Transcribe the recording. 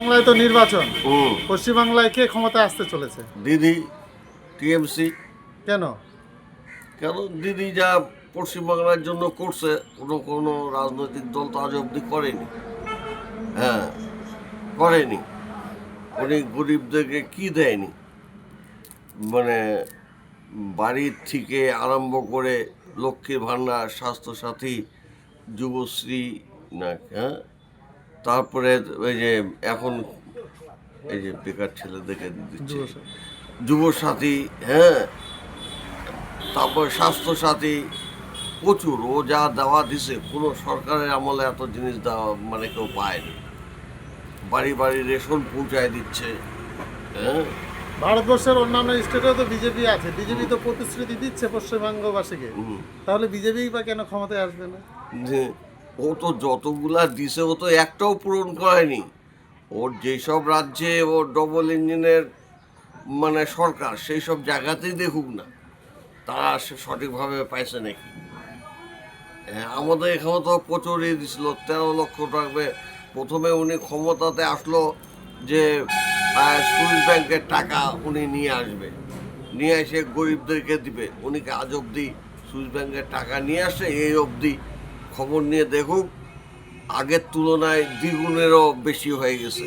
বাংলায় তো নির্বাচন। হুম পশ্চিমবাংলায় কে ক্ষমতায় আসতে চলেছে? দিদি টিএমসি। কেন? কেন দিদি যা পশ্চিমবাংলার জন্য করছে কোনো কোনো রাজনৈতিক দল তো আজ অবধি করেনি। হ্যাঁ, করেনি। উনি গরিবদেরকে কি দেয়নি, মানে বাড়ির থেকে আরম্ভ করে লক্ষ্মীর ভাণ্ডার, স্বাস্থ্যসাথী, যুবশ্রী, না হ্যাঁ, তারপরে ওই যে এখন এই যে বেকার ছেলেদেরকে দিচ্ছে যুবসংঘ। যুবসাথী, হ্যাঁ, তারপর স্বাস্থ্যসাথী, প্রচুর ও যা দেওয়া দিছে কোনো সরকারের আমলে এত জিনিস দেওয়া মানে কেউ পায়নি। বাড়ি বাড়ি রেশন পৌঁছায় দিচ্ছে। হ্যাঁ, ভারতবর্ষের অন্যান্য স্টেটেও তো বিজেপি আছে। বিজেপি তো প্রতিশ্রুতি দিচ্ছে পশ্চিমবঙ্গবাসীকে। তাহলে বিজেপি বা কেন ক্ষমতায় আসবে না? যে ও তো যতগুলা দিছে ও তো একটাও পূরণ করেনি। ওর যেসব রাজ্যে ও ডবল ইঞ্জিনের মানে সরকার, সেই সব জায়গাতেই দেখুক না তারা সঠিকভাবে পাইছে নাকি। হ্যাঁ, আমাদের এখানে তো প্রচুর দিছিল 13 লক্ষ টাকা। প্রথমে উনি ক্ষমতাতে আসলো যে সুইস ব্যাংকের টাকা উনি নিয়ে আসবে, নিয়ে এসে গরিবদেরকে দিবে। উনি কি আজ অবধি সুইস ব্যাংকের টাকা নিয়ে আসে? এই অবধি খবর নিয়ে দেখুক, আগের তুলনায় দ্বিগুণেরও বেশি হয়ে গেছে।